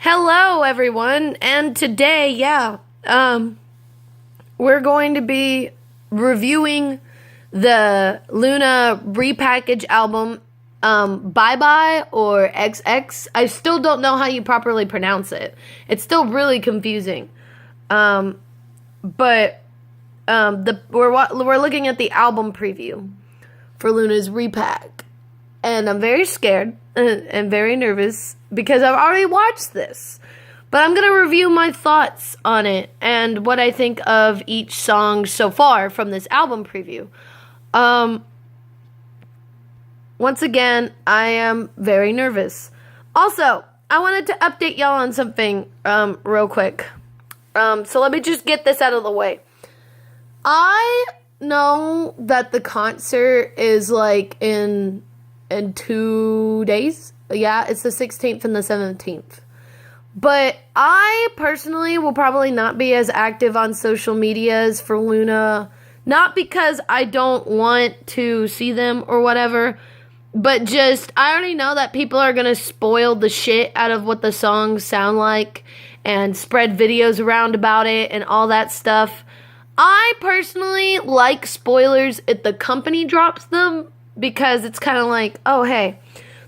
Hello, everyone, and today, we're going to be reviewing the LOONA Repackage album, Bye Bye or XX. I still don't know how you properly pronounce it. It's still really confusing. We're looking at the album preview for LOONA's Repack, and I'm very scared and very nervous because I've already watched this. But I'm going to review my thoughts on it and what I think of each song so far from this album preview. Once again, I am very nervous. Also, I wanted to update y'all on something real quick. So let me just get this out of the way. I know that the concert is like in 2 days. Yeah, it's the 16th and the 17th. But I personally will probably not be as active on social medias for LOONA. Not because I don't want to see them or whatever, but just I already know that people are going to spoil the shit out of what the songs sound like and spread videos around about it and all that stuff. I personally like spoilers if the company drops them, because it's kind of like, oh, hey,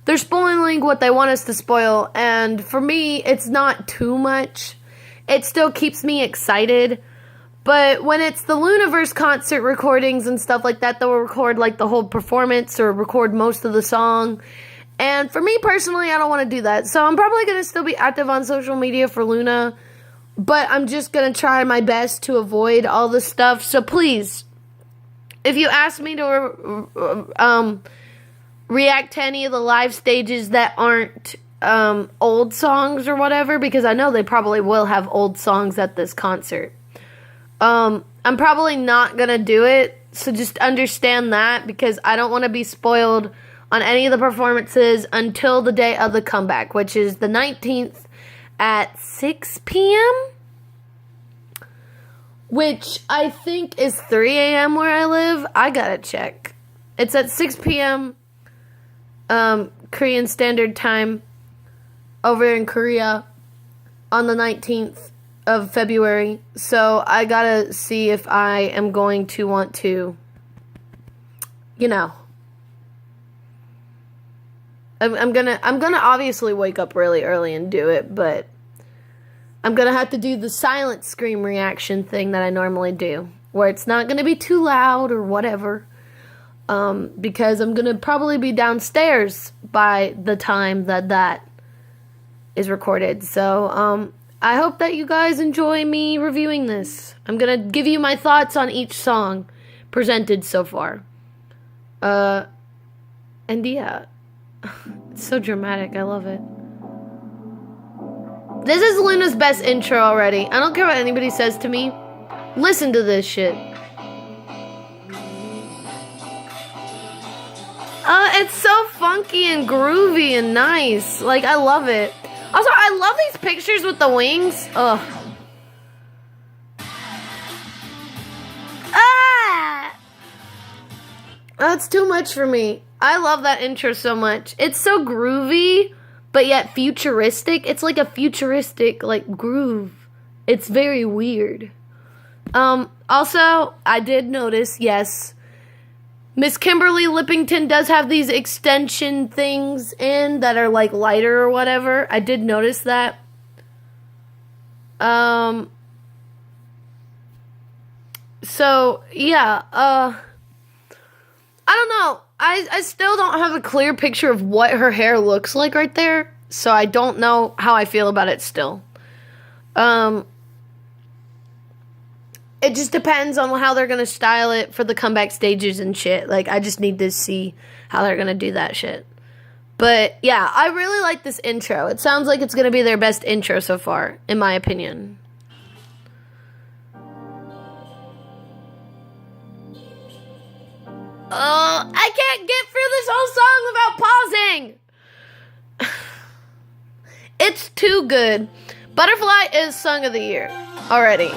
they're spoiling what they want us to spoil, and for me, it's not too much. It still keeps me excited, but when it's the Loonaverse concert recordings and stuff like that, they'll record like the whole performance or record most of the song, and for me personally, I don't want to do that, so I'm probably going to still be active on social media for LOONA, but I'm just going to try my best to avoid all this stuff, so please, if you ask me to react to any of the live stages that aren't old songs or whatever, because I know they probably will have old songs at this concert. I'm probably not going to do it, so just understand that, because I don't want to be spoiled on any of the performances until the day of the comeback, which is the 19th at 6 p.m., which I think is 3 a.m. where I live. I gotta check. It's at 6 p.m. Korean Standard Time over in Korea on the 19th of February. So I gotta see if I am going to want to, I'm gonna obviously wake up really early and do it, but I'm gonna have to do the silent scream reaction thing that I normally do, where it's not gonna be too loud or whatever. Because I'm going to probably be downstairs by the time that is recorded. So, I hope that you guys enjoy me reviewing this. I'm going to give you my thoughts on each song presented so far. And yeah, it's so dramatic. I love it. This is LOONA's best intro already. I don't care what anybody says to me. Listen to this shit. It's so funky and groovy and nice. Like, I love it. Also, I love these pictures with the wings. Ugh. Ah! That's too much for me. I love that intro so much. It's so groovy, but yet futuristic. It's like a futuristic, like, groove. It's very weird. Also, I did notice, yes, Miss Kimberly Lippington does have these extension things in that are like lighter or whatever. I did notice that. So yeah, I don't know. I still don't have a clear picture of what her hair looks like right there. So I don't know how I feel about it still. It just depends on how they're going to style it for the comeback stages and shit. Like, I just need to see how they're going to do that shit. But, yeah, I really like this intro. It sounds like it's going to be their best intro so far, in my opinion. I can't get through this whole song without pausing! It's too good. Butterfly is Song of the Year already.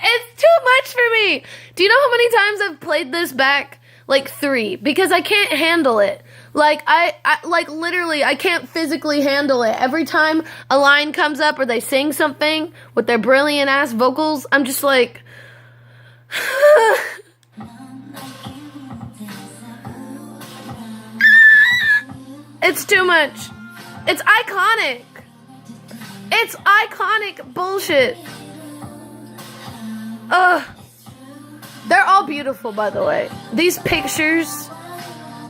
It's too much for me. Do you know how many times I've played this back? Like 3. Because I can't handle it. Like, like, literally, I can't physically handle it. Every time a line comes up or they sing something with their brilliant-ass vocals, I'm just like... It's too much. It's iconic. It's iconic bullshit. Ugh. They're all beautiful, by the way. These pictures...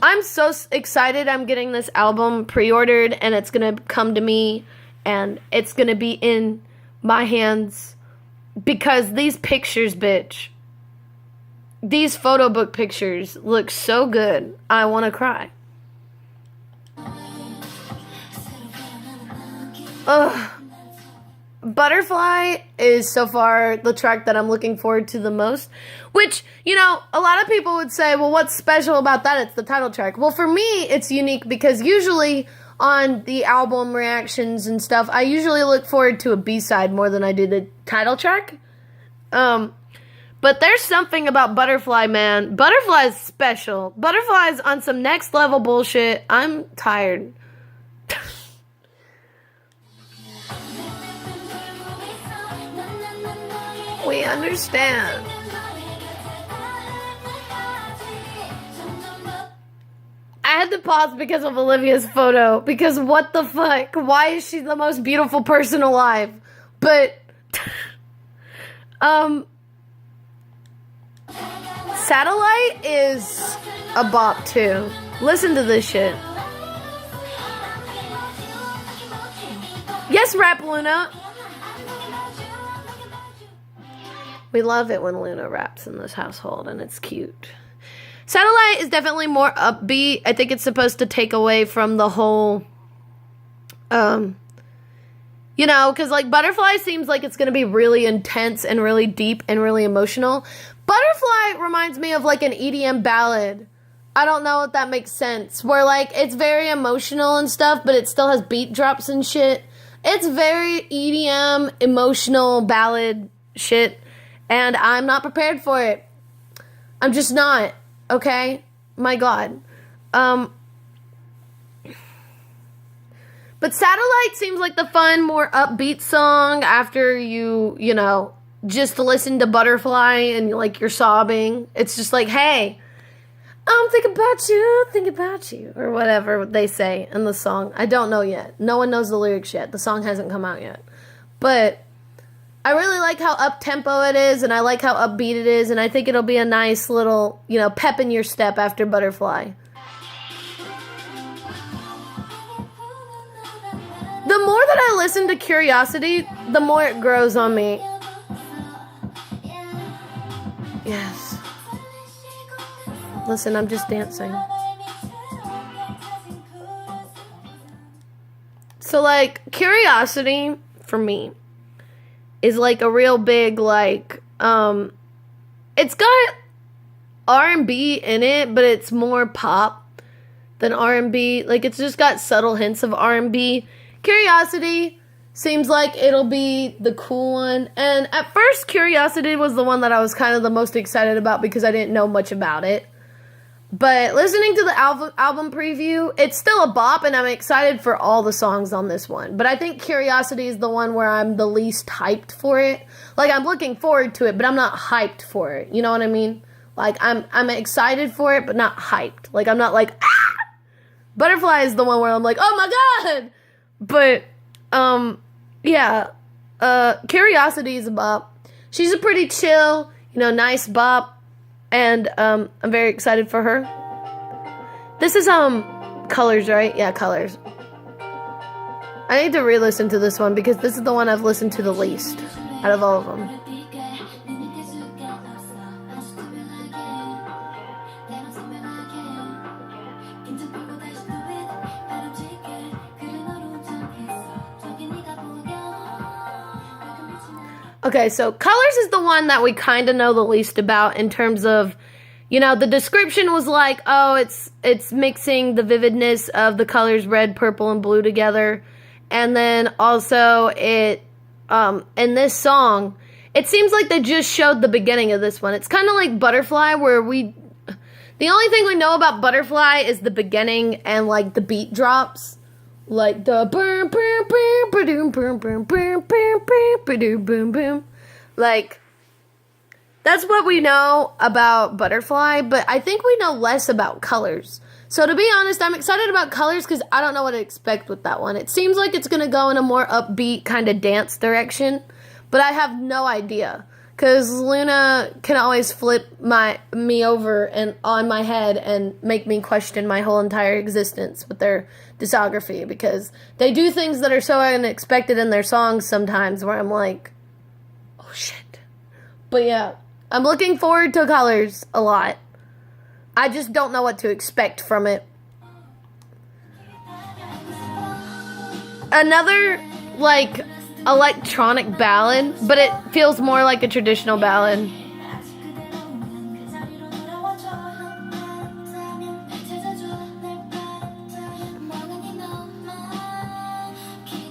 I'm so excited I'm getting this album pre-ordered, and it's going to come to me, and it's going to be in my hands, because these pictures, bitch, these photo book pictures look so good, I want to cry. Ugh. Butterfly is so far the track that I'm looking forward to the most, which, you know, a lot of people would say, well, what's special about that? It's the title track. Well, for me, it's unique because usually on the album reactions and stuff, I usually look forward to a B-side more than I do the title track. But there's something about Butterfly, man. Butterfly is special. Butterfly's on some next level bullshit. I'm tired. We understand. I had to pause because of Olivia's photo. Because what the fuck? Why is she the most beautiful person alive? But, Satellite is a bop too. Listen to this shit. Yes, rap Luna. We love it when Luna raps in this household, and it's cute. Satellite is definitely more upbeat. I think it's supposed to take away from the whole, you know, because, like, Butterfly seems like it's going to be really intense and really deep and really emotional. Butterfly reminds me of, like, an EDM ballad. I don't know if that makes sense. Where, like, it's very emotional and stuff, but it still has beat drops and shit. It's very EDM, emotional ballad shit. And I'm not prepared for it. I'm just not. Okay? My God. But Satellite seems like the fun, more upbeat song after you know, just listen to Butterfly and, like, you're sobbing. It's just like, hey, I'm thinking about you, or whatever they say in the song. I don't know yet. No one knows the lyrics yet. The song hasn't come out yet. But I really like how up-tempo it is, and I like how upbeat it is, and I think it'll be a nice little, you know, pep in your step after Butterfly. The more that I listen to Curiosity, the more it grows on me. Yes. Listen, I'm just dancing. So, like, Curiosity, for me, is like a real big, like, it's got R&B in it, but it's more pop than R&B. Like, it's just got subtle hints of R&B. Curiosity seems like it'll be the cool one. And at first, Curiosity was the one that I was kind of the most excited about because I didn't know much about it. But listening to the album preview, it's still a bop, and I'm excited for all the songs on this one. But I think Curiosity is the one where I'm the least hyped for it. Like, I'm looking forward to it, but I'm not hyped for it. You know what I mean? Like, I'm excited for it, but not hyped. Like, I'm not like, ah! Butterfly is the one where I'm like, oh my God! But, yeah. Curiosity is a bop. She's a pretty chill, you know, nice bop. And, I'm very excited for her. This is, Colors, right? Yeah, Colors. I need to re-listen to this one because this is the one I've listened to the least out of all of them. Okay, so Colors is the one that we kind of know the least about in terms of, you know, the description was like, oh, it's mixing the vividness of the colors red, purple, and blue together. And then also it, in this song, it seems like they just showed the beginning of this one. It's kind of like Butterfly where The only thing we know about Butterfly is the beginning and, like, the beat drops. Like, the boom, boom, boom, boom, boom, boom, boom, boom, boom, boom, boom. Like, that's what we know about Butterfly, but I think we know less about Colors. So, to be honest, I'm excited about Colors because I don't know what to expect with that one. It seems like it's going to go in a more upbeat kind of dance direction, but I have no idea. Because LOONA can always flip me over and on my head and make me question my whole entire existence with their discography. Because they do things that are so unexpected in their songs sometimes where I'm like, oh shit. But yeah, I'm looking forward to Colors a lot. I just don't know what to expect from it. Another, like, electronic ballad, but it feels more like a traditional ballad.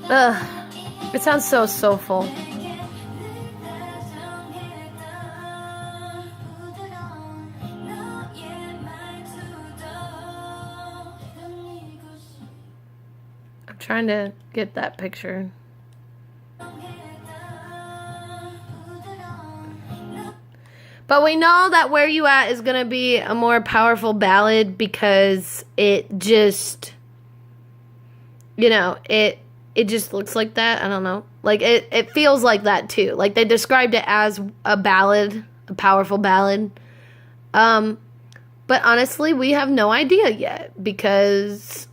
Ugh, it sounds so soulful. I'm trying to get that picture. But we know that Where You At is going to be a more powerful ballad because it just, you know, it just looks like that. I don't know. Like, it feels like that, too. Like, they described it as a ballad, a powerful ballad. But honestly, we have no idea yet because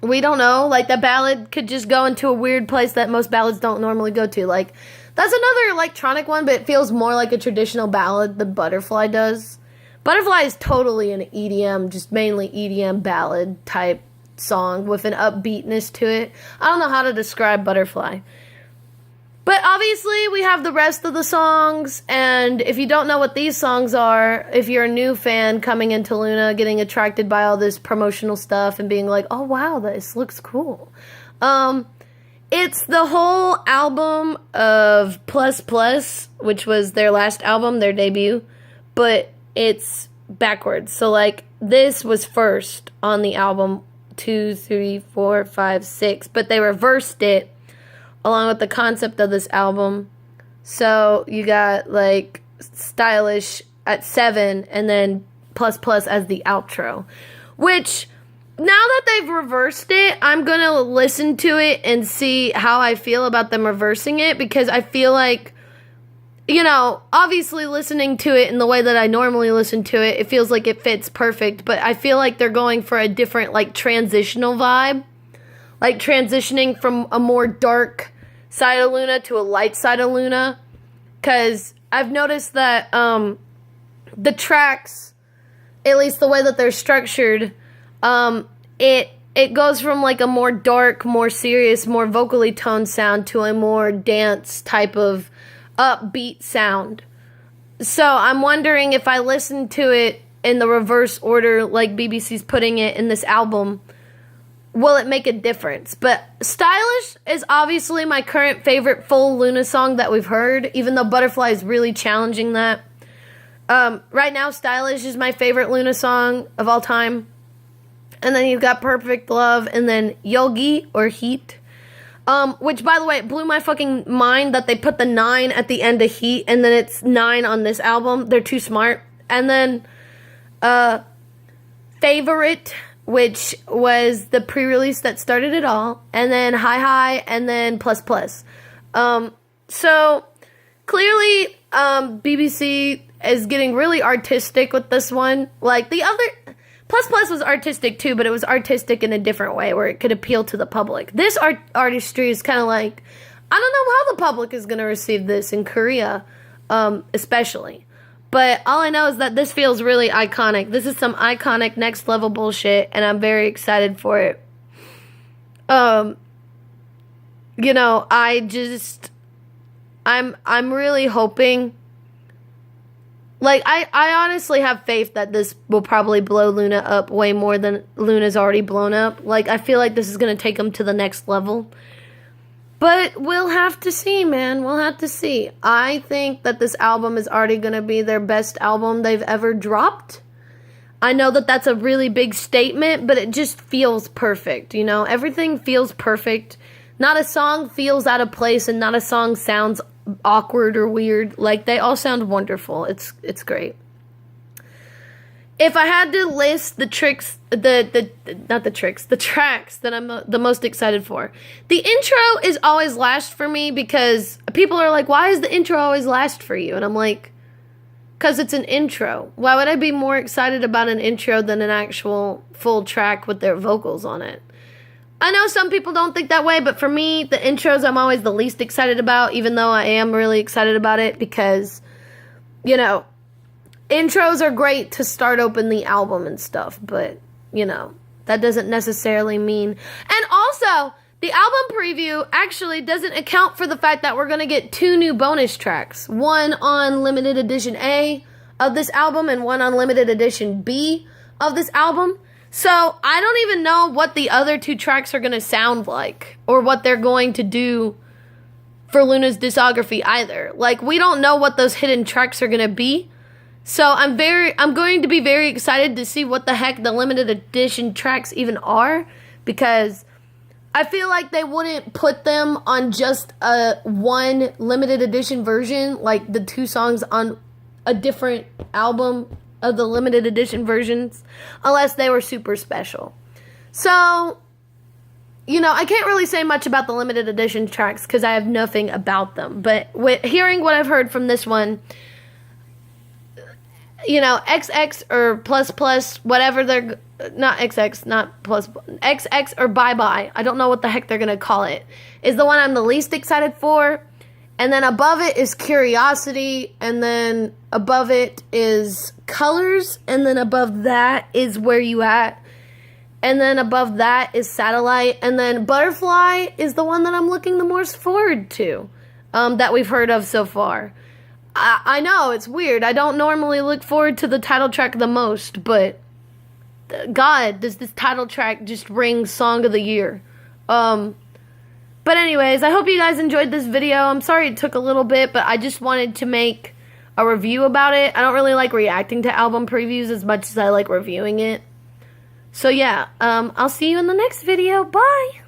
we don't know. Like, the ballad could just go into a weird place that most ballads don't normally go to. Like, that's another electronic one, but it feels more like a traditional ballad than Butterfly does. Butterfly is totally an EDM, just mainly EDM ballad type song with an upbeatness to it. I don't know how to describe Butterfly. But obviously, we have the rest of the songs, and if you don't know what these songs are, if you're a new fan coming into LOONA, getting attracted by all this promotional stuff and being like, oh wow, this looks cool. It's the whole album of Plus Plus, which was their last album, their debut, but it's backwards. So, like, this was first on the album, 2, 3, 4, 5, 6, but they reversed it along with the concept of this album. So, you got, like, Stylish at 7, and then Plus Plus as the outro, which, now that they've reversed it, I'm going to listen to it and see how I feel about them reversing it, because I feel like, you know, obviously listening to it in the way that I normally listen to it, it feels like it fits perfect, but I feel like they're going for a different, like, transitional vibe, like transitioning from a more dark side of LOONA to a light side of LOONA, because I've noticed that the tracks, at least the way that they're structured, it goes from, like, a more dark, more serious, more vocally toned sound to a more dance type of upbeat sound. So I'm wondering if I listen to it in the reverse order like BBC's putting it in this album, will it make a difference? But Stylish is obviously my current favorite full LOONA song that we've heard, even though Butterfly is really challenging that. Right now, Stylish is my favorite LOONA song of all time. And then you've got Perfect Love, and then Yogi or Heat. Which, by the way, it blew my fucking mind that they put the 9 at the end of Heat, and then it's 9 on this album. They're too smart. And then, Favorite, which was the pre-release that started it all. And then Hi Hi, and then Plus Plus. So, clearly, BBC is getting really artistic with this one. Like, the other... Plus Plus was artistic too, but it was artistic in a different way where it could appeal to the public. This artistry is kind of like, I don't know how the public is going to receive this in Korea, especially. But all I know is that this feels really iconic. This is some iconic next level bullshit, and I'm very excited for it. You know, I'm really hoping. Like, I honestly have faith that this will probably blow LOONA up way more than LOONA's already blown up. Like, I feel like this is going to take them to the next level. But we'll have to see, man. We'll have to see. I think that this album is already going to be their best album they've ever dropped. I know that that's a really big statement, but it just feels perfect, you know? Everything feels perfect. Not a song feels out of place, and not a song sounds awkward or weird. Like, they all sound wonderful. It's great. If I had to list the tracks that I'm the most excited for, the intro is always last for me, because people are like, why is the intro always last for you? And I'm like, because it's an intro. Why would I be more excited about an intro than an actual full track with their vocals on it? I know some people don't think that way, but for me, the intros I'm always the least excited about, even though I am really excited about it, because, you know, intros are great to start open the album and stuff, but, you know, that doesn't necessarily mean... And also, the album preview actually doesn't account for the fact that we're going to get 2 new bonus tracks. One on limited edition A of this album, and one on limited edition B of this album. So, I don't even know what the other 2 tracks are going to sound like, or what they're going to do for LOONA's discography either. Like, we don't know what those hidden tracks are going to be. So, I'm going to be very excited to see what the heck the limited edition tracks even are, because I feel like they wouldn't put them on just one limited edition version, like the 2 songs on a different album of the limited edition versions, unless they were super special. So, you know, I can't really say much about the limited edition tracks because I have nothing about them. But hearing what I've heard from this one, you know, XX or plus plus, whatever they're... Not XX, not plus... XX or bye-bye, I don't know what the heck they're going to call it, is the one I'm the least excited for. And then above it is Curiosity, and then above it is Colors, and then above that is Where You At, and then above that is Satellite, and then Butterfly is the one that I'm looking the most forward to, that we've heard of so far. I know, it's weird. I don't normally look forward to the title track the most, but God, does this title track just ring Song of the Year. But anyways, I hope you guys enjoyed this video. I'm sorry it took a little bit, but I just wanted to make a review about it. I don't really like reacting to album previews as much as I like reviewing it. So yeah, I'll see you in the next video. Bye!